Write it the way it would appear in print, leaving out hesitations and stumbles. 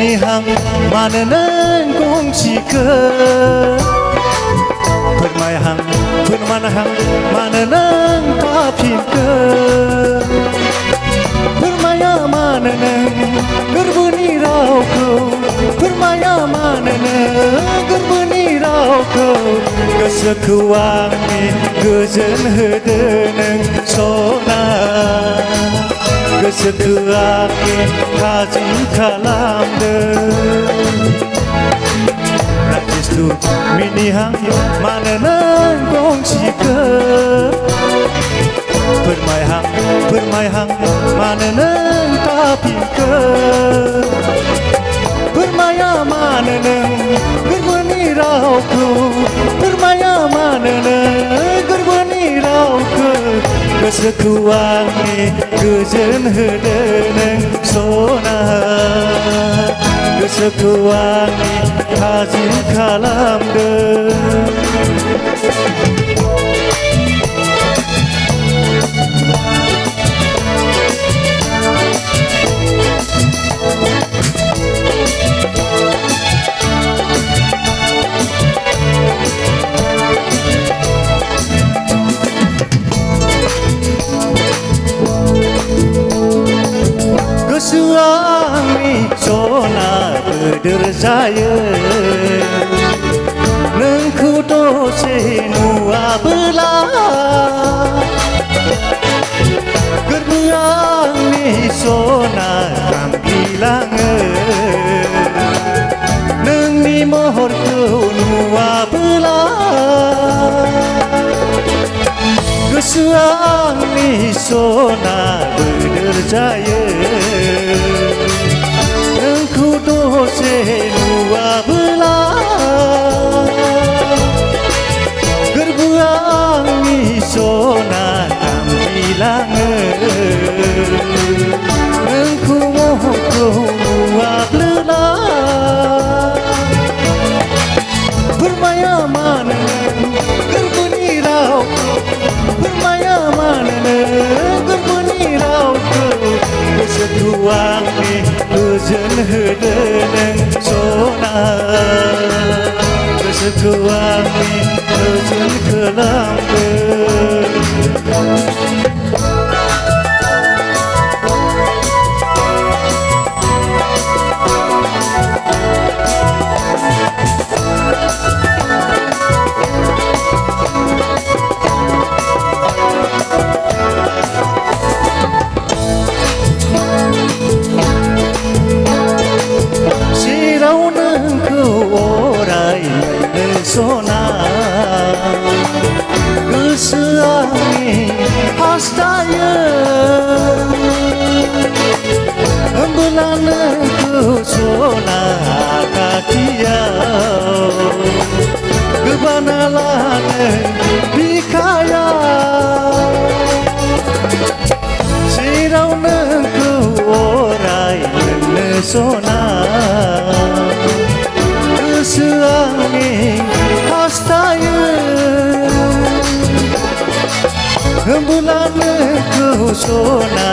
मिनिहां मानो नों गंसेखो फोरमायहां फोरमानहां मानो नों थाफिनखो फोरमाया मानो नों गोरबोनि रावखौ फोरमाया मानो नों गोरबोनि रावखौ गोसोखौ आंनि गोजोन होदो नों सना गोसोखौ आंनि थाजिम खालामदो राजेशु मिनिहां मानो नों गंसेखो फोरमायहां फोरमायहां मानो नों थाफिनखो फोरमाया मानो नों गोरबोनि रावखौ फोरमाया मानो नों गोरबोनि रावखौ गोसोखौ आंनि गोजोन होदो नों सना गोसोखौ आंनि थाजिम खालामदो गोसोआ आंनि सना बोदोर जायो नोंखौ दसे नुवाबोला गोरबोआ आंनि सना खामग्लिलाङो नोंनि महरखौ नुवाबोला गोसोआ आंनि सना बोदोर जायो नोंखौ दसे नुवाबोला गोरबोआ आंनि सना खामग्लिलाङो नोंखौ महरखौ नुवाब्ला फोरमाया मानो गोरबोनि रावखौ फोरमाया मानो गोरबोनि रावखौ गोसोखौ आंनि गोजोन होदो नों सना गोसोखौ आंनि गोजोन खालामदो सना गोसोआ आंनि हास्थायो होमबोला नोंखौ सना खाथियाव गोबाना लानो बिखायाव जेराव नोंखौ अराय मोननो सना गोसोआ आंनि हास्थायो होमबोला नोंखौ सना